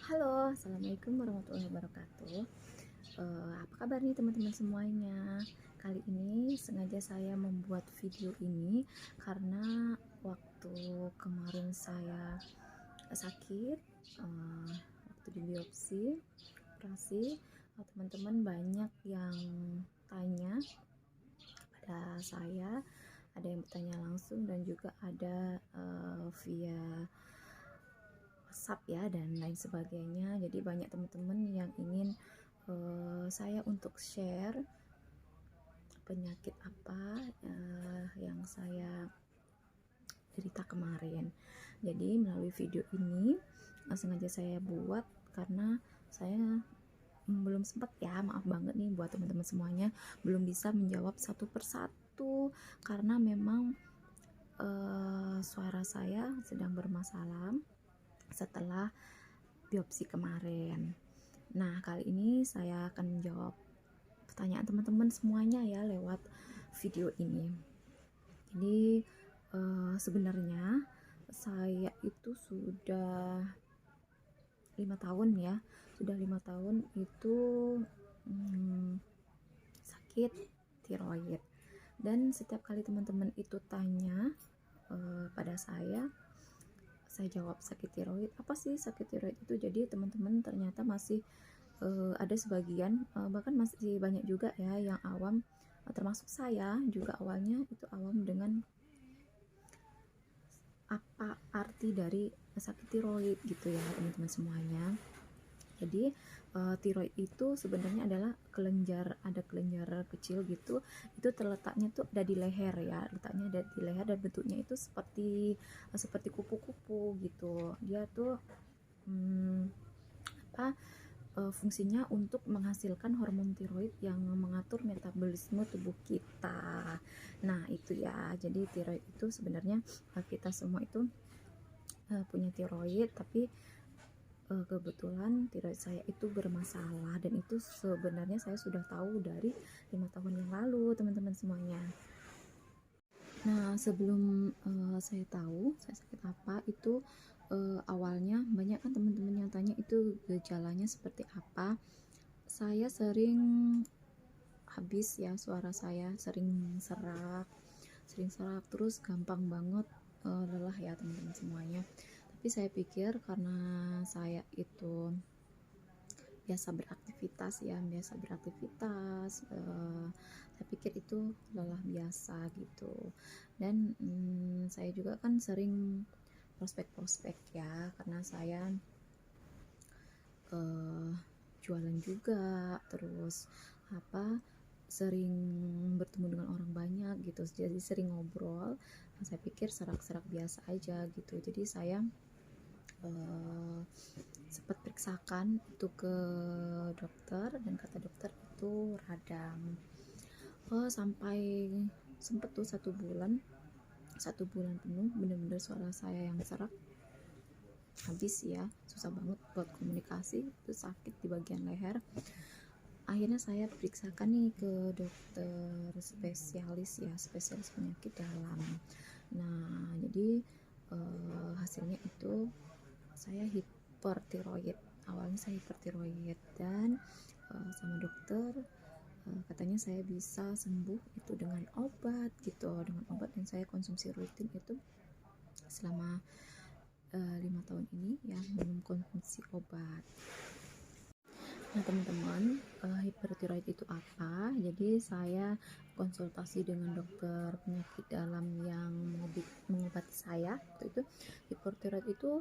Halo, assalamualaikum warahmatullahi wabarakatuh. Apa kabar nih teman-teman semuanya? Kali ini sengaja saya membuat video ini karena waktu kemarin saya sakit, waktu di biopsi, operasi, teman-teman banyak yang tanya pada saya, ada yang bertanya langsung dan juga ada via WhatsApp ya dan lain sebagainya. Jadi banyak teman-teman yang ingin saya untuk share penyakit apa yang saya cerita kemarin. Jadi melalui video ini sengaja saya buat karena saya belum sempat ya, maaf banget nih buat teman-teman semuanya, belum bisa menjawab satu persatu karena memang suara saya sedang bermasalah setelah biopsi kemarin. Nah, kali ini saya akan menjawab pertanyaan teman-teman semuanya ya lewat video ini. Jadi sebenarnya saya itu sudah 5 tahun ya, sudah 5 tahun itu sakit tiroid. Dan setiap kali teman-teman itu tanya pada saya jawab sakit tiroid. Apa sih sakit tiroid itu? Jadi teman-teman ternyata masih ada sebagian, bahkan masih banyak juga ya yang awam, termasuk saya juga awalnya itu awam dengan apa arti dari sakit tiroid gitu ya teman-teman semuanya. Jadi tiroid itu sebenarnya adalah ada kelenjar kecil gitu, itu terletaknya tuh ada di leher ya, letaknya ada di leher dan bentuknya itu seperti kupu-kupu gitu. Dia tuh fungsinya untuk menghasilkan hormon tiroid yang mengatur metabolisme tubuh kita. Nah itu ya, jadi tiroid itu sebenarnya kita semua itu punya tiroid, tapi kebetulan tiroid saya itu bermasalah dan itu sebenarnya saya sudah tahu dari 5 tahun yang lalu teman-teman semuanya. Nah sebelum saya tahu saya sakit apa itu, awalnya banyak kan teman-teman yang tanya itu gejalanya seperti apa. Saya sering habis ya, suara saya sering serak terus gampang banget lelah ya teman-teman semuanya. Tapi saya pikir karena saya itu biasa beraktivitas, saya pikir itu lelah biasa gitu. Dan saya juga kan sering prospek ya, karena saya jualan juga, terus sering bertemu dengan orang banyak gitu, jadi sering ngobrol. Saya pikir serak-serak biasa aja gitu, jadi saya sempat periksakan itu ke dokter dan kata dokter itu radang. Sampai sempet tuh 1 bulan penuh bener-bener suara saya yang serak habis ya, susah banget buat komunikasi, itu sakit di bagian leher. Akhirnya saya periksakan nih ke dokter spesialis penyakit dalam. Nah jadi hasilnya itu saya hipertiroid. Awalnya saya hipertiroid dan sama dokter katanya saya bisa sembuh itu dengan obat gitu, dan saya konsumsi rutin itu selama 5 tahun ini ya, minum konsumsi obat. Nah teman-teman, hipertiroid itu apa? Jadi saya konsultasi dengan dokter penyakit dalam yang mengobati saya. Itu hipertiroid itu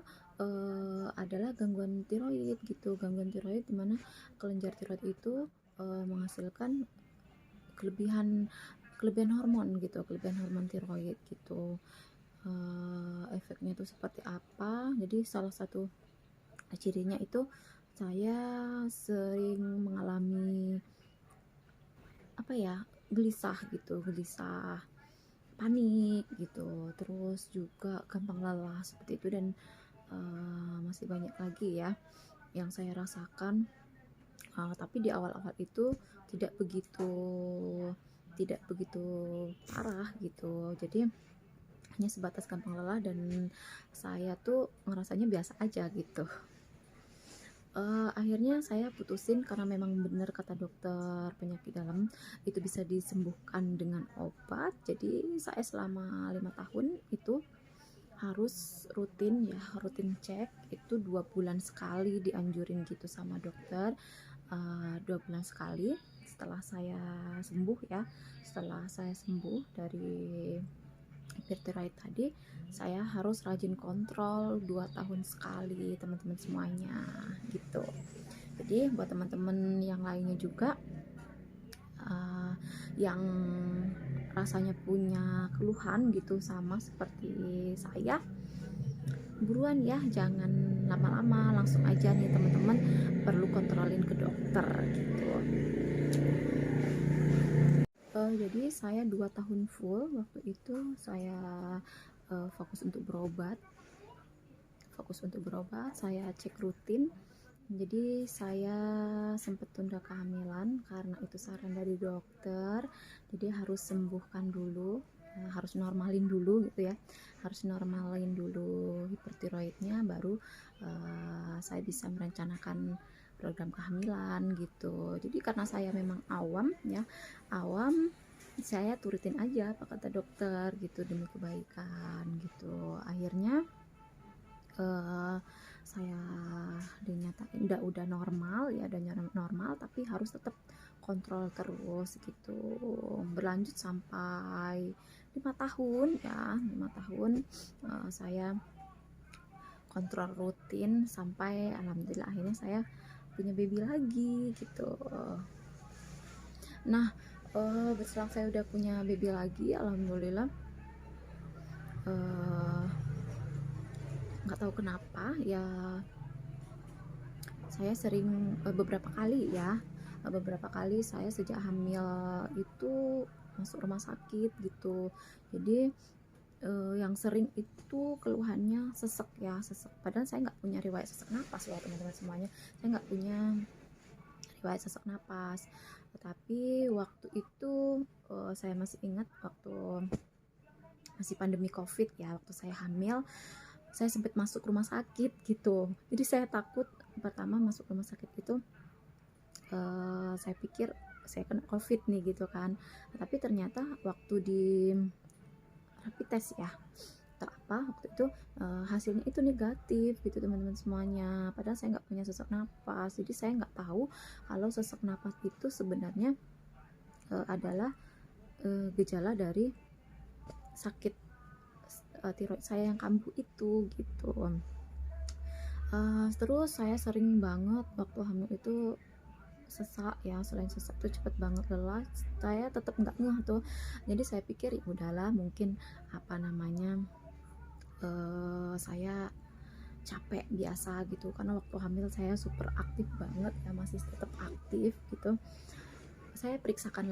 adalah gangguan tiroid gitu, gangguan tiroid dimana kelenjar tiroid itu menghasilkan kelebihan hormon gitu, kelebihan hormon tiroid gitu. Efeknya itu seperti apa? Jadi salah satu cirinya itu saya sering mengalami gelisah, panik gitu, terus juga gampang lelah seperti itu, dan masih banyak lagi ya yang saya rasakan. Tapi di awal-awal itu tidak begitu parah gitu, jadi hanya sebatas gampang lelah dan saya tuh ngerasanya biasa aja gitu. Akhirnya saya putusin karena memang benar kata dokter penyakit dalam itu bisa disembuhkan dengan obat. Jadi saya selama 5 tahun itu harus rutin cek itu 2 bulan sekali, dianjurin gitu sama dokter. 2 bulan sekali setelah saya sembuh ya, setelah saya sembuh dari hipertiroid tadi, saya harus rajin kontrol 2 tahun sekali teman-teman semuanya gitu. Jadi buat teman-teman yang lainnya juga yang rasanya punya keluhan gitu sama seperti saya, buruan ya, jangan lama-lama, langsung aja nih teman-teman perlu kontrolin ke dokter gitu. Jadi saya 2 tahun full waktu itu saya fokus untuk berobat, saya cek rutin. Jadi saya sempat tunda kehamilan karena itu saran dari dokter. Jadi harus sembuhkan dulu, harus normalin dulu gitu ya, harus normalin dulu hipertiroidnya, baru saya bisa merencanakan program kehamilan gitu. Jadi karena saya memang awam, saya turutin aja apa kata dokter gitu demi kebaikan gitu. Akhirnya saya dinyatain udah normal ya, tapi harus tetap kontrol terus gitu, berlanjut sampai 5 tahun ya, 5 tahun saya kontrol rutin sampai alhamdulillah akhirnya saya punya baby lagi gitu. Nah berselang saya udah punya baby lagi, alhamdulillah nggak tahu kenapa ya, saya sering beberapa kali saya sejak hamil itu masuk rumah sakit gitu. Jadi yang sering itu keluhannya sesek, padahal saya nggak punya riwayat sesak napas loh teman-teman semuanya, saya nggak punya riwayat sesak napas. Tetapi waktu itu saya masih ingat waktu masih pandemi COVID ya, waktu saya hamil saya sempat masuk rumah sakit gitu. Jadi saya takut pertama masuk rumah sakit itu, saya pikir saya kena COVID nih gitu kan. Tapi ternyata waktu di rapid test ya atau apa waktu itu hasilnya itu negatif gitu teman-teman semuanya. Padahal saya nggak punya sesak napas, jadi saya nggak tahu kalau sesak napas itu sebenarnya adalah gejala dari sakit tiroid saya yang kambuh itu gitu. Terus saya sering banget waktu hamil itu sesak ya, selain sesak tuh cepet banget lelah, saya tetap nggak ngeh tuh. Jadi saya pikir ya udahlah, mungkin apa namanya saya capek biasa gitu, karena waktu hamil saya super aktif banget ya, masih tetap aktif gitu. Saya periksakan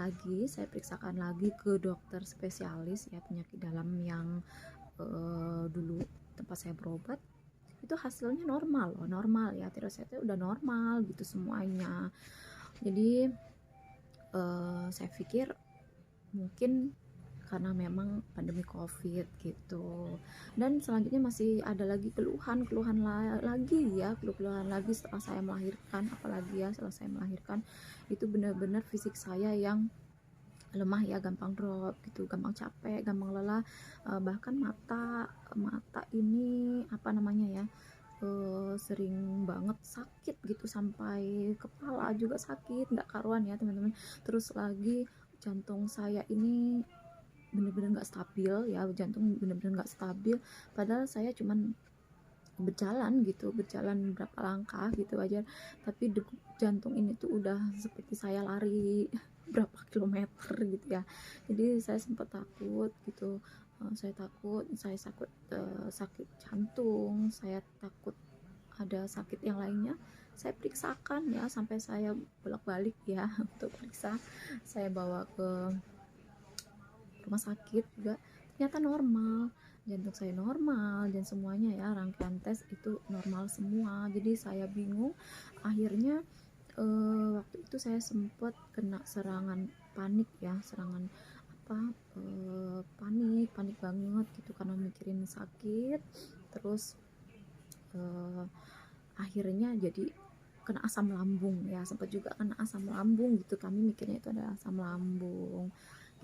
lagi ke dokter spesialis ya penyakit dalam yang dulu tempat saya berobat, itu hasilnya normal ya, tiroid saya udah normal gitu semuanya. Jadi saya pikir mungkin karena memang pandemi COVID gitu. Dan selanjutnya masih ada lagi keluhan lagi setelah saya melahirkan, apalagi ya setelah saya melahirkan itu benar-benar fisik saya yang lemah ya, gampang drop gitu, gampang capek, gampang lelah, bahkan mata ini apa namanya ya, sering banget sakit gitu, sampai kepala juga sakit nggak karuan ya teman-teman. Terus lagi jantung saya ini bener-bener nggak stabil ya, padahal saya cuman berjalan berapa langkah gitu aja, tapi degup jantung ini tuh udah seperti saya lari berapa kilometer gitu ya. Jadi saya sempat takut gitu, saya takut sakit jantung, saya takut ada sakit yang lainnya. Saya periksakan ya, sampai saya bolak-balik ya untuk periksa, saya bawa ke rumah sakit juga, ternyata normal, jantung saya normal dan semuanya ya, rangkaian tes itu normal semua. Jadi saya bingung, akhirnya waktu itu saya sempat kena serangan panik ya, panik banget gitu karena mikirin sakit. Terus akhirnya jadi kena asam lambung ya, sempat juga kena asam lambung gitu, kami mikirnya itu adalah asam lambung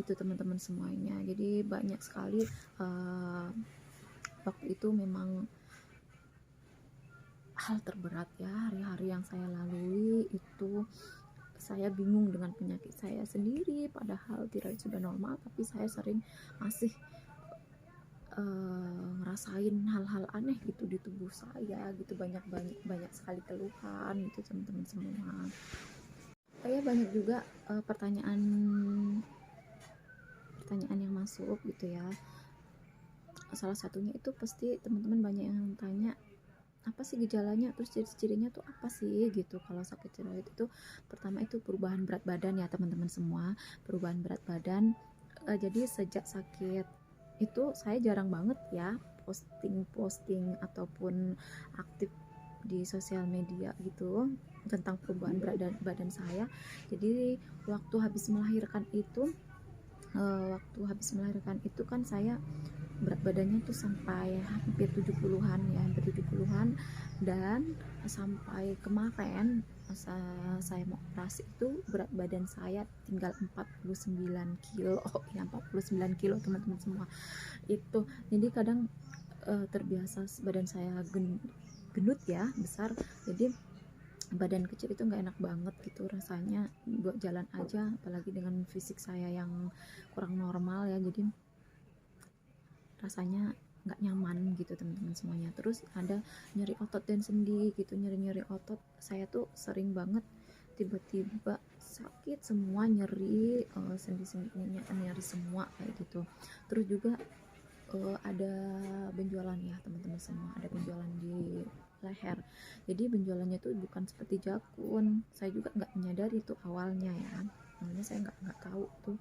gitu teman-teman semuanya. Jadi banyak sekali waktu itu memang hal terberat ya, hari-hari yang saya lalui itu saya bingung dengan penyakit saya sendiri, padahal tiroid sudah normal tapi saya sering masih ngerasain hal-hal aneh gitu di tubuh saya gitu, banyak sekali keluhan gitu teman-teman semua. Saya banyak juga pertanyaan yang masuk gitu ya. Salah satunya itu pasti teman-teman banyak yang tanya, apa sih gejalanya, terus ciri-cirinya tuh apa sih gitu. Kalau sakit tiroid itu pertama itu perubahan berat badan ya teman-teman semua, perubahan berat badan. Jadi sejak sakit itu saya jarang banget ya posting ataupun aktif di sosial media gitu tentang perubahan berat badan saya. Jadi waktu habis melahirkan itu kan saya berat badannya tuh sampai hampir 70-an ya, hampir 70-an, dan sampai kemarin saya mau operasi itu berat badan saya tinggal 49 kilo ya, 49 kilo teman-teman semua itu. Jadi kadang terbiasa badan saya gendut ya, besar, jadi badan kecil itu nggak enak banget gitu rasanya buat jalan aja, apalagi dengan fisik saya yang kurang normal ya, jadi rasanya nggak nyaman gitu teman-teman semuanya. Terus ada nyeri otot dan sendi gitu, nyeri otot saya tuh sering banget tiba-tiba sakit semua, nyeri sendi-sendinya nyeri semua kayak gitu. Terus juga ada benjolan ya teman-teman semua, ada benjolan di leher. Jadi benjolannya tuh bukan seperti jakun, saya juga nggak menyadari tuh awalnya ya, awalnya saya nggak tahu tuh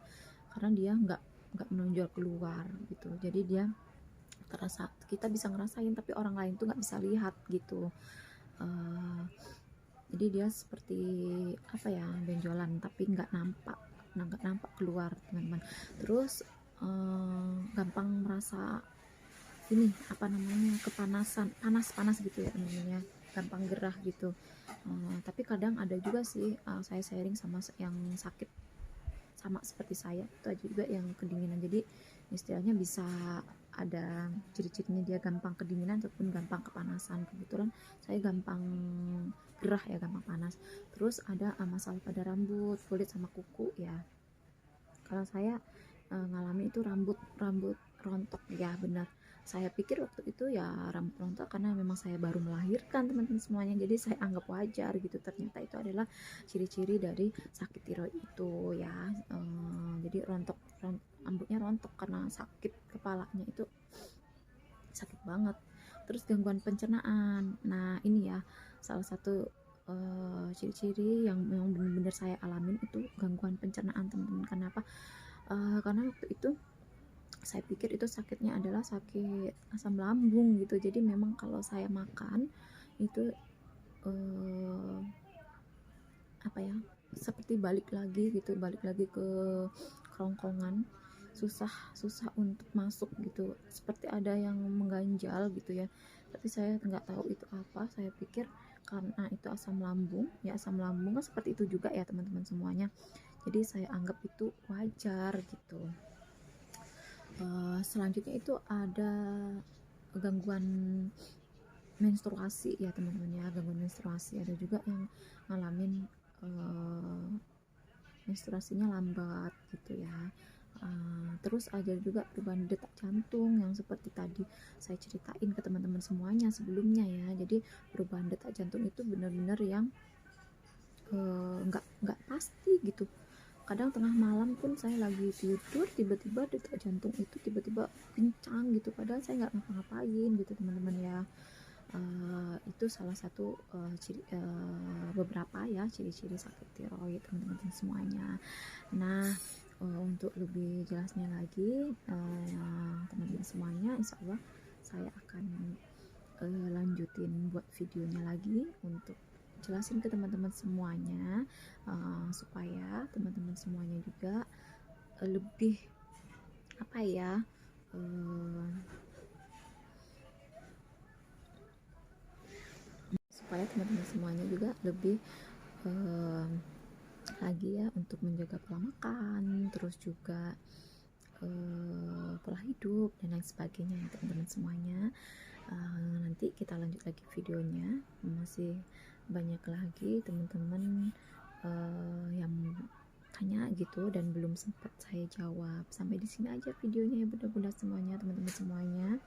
karena dia nggak menonjol keluar gitu. Jadi dia terasa, kita bisa ngerasain tapi orang lain tuh nggak bisa lihat gitu. Jadi dia seperti apa ya, benjolan tapi nggak nampak keluar teman-teman. Terus gampang merasa ini apa namanya, kepanasan, panas gitu ya namanya, gampang gerah gitu. Tapi kadang ada juga sih saya sharing sama yang sakit sama seperti saya, itu aja juga yang kedinginan. Jadi istilahnya bisa ada ciri-cirinya, dia gampang kedinginan ataupun gampang kepanasan. Kebetulan saya gampang gerah ya, gampang panas. Terus ada masalah pada rambut, kulit sama kuku ya. Kalau saya ngalami itu rambut rontok ya, benar. Saya pikir waktu itu ya rambut rontok karena memang saya baru melahirkan teman-teman semuanya, jadi saya anggap wajar gitu. Ternyata itu adalah ciri-ciri dari sakit tiroid itu ya. Jadi rambutnya rontok karena sakit, kepalanya itu sakit banget. Terus gangguan pencernaan, nah ini ya salah satu ciri-ciri yang benar-benar saya alamin itu gangguan pencernaan teman-teman. Kenapa? Karena waktu itu saya pikir itu sakitnya adalah sakit asam lambung gitu. Jadi memang kalau saya makan itu apa ya, seperti balik lagi ke kerongkongan, susah untuk masuk gitu, seperti ada yang mengganjal gitu ya. Tapi saya nggak tahu itu apa, saya pikir karena itu asam lambung ya, asam lambung kan seperti itu juga ya teman-teman semuanya. Jadi saya anggap itu wajar gitu. Selanjutnya itu ada gangguan menstruasi ya teman-teman ya, gangguan menstruasi. Ada juga yang ngalamin menstruasinya lambat gitu ya. Terus ada juga perubahan detak jantung yang seperti tadi saya ceritain ke teman-teman semuanya sebelumnya ya. Jadi perubahan detak jantung itu benar-benar yang nggak pasti gitu. Kadang tengah malam pun saya lagi tidur, tiba-tiba detak jantung itu tiba-tiba kencang gitu, padahal saya nggak ngapa-ngapain gitu teman-teman ya. Itu salah satu beberapa ya ciri-ciri sakit tiroid teman-teman semuanya. Nah untuk lebih jelasnya lagi teman-teman semuanya, insya Allah saya akan lanjutin buat videonya lagi untuk jelasin ke teman-teman semuanya, supaya teman-teman semuanya juga lebih apa ya, supaya teman-teman semuanya juga lebih lagi ya untuk menjaga pola makan, terus juga pola hidup dan lain sebagainya ya teman-teman semuanya. Nanti kita lanjut lagi videonya, masih banyak lagi teman-teman yang tanya gitu dan belum sempat saya jawab. Sampai di sini aja videonya ya bunda-bunda semuanya, teman-teman semuanya.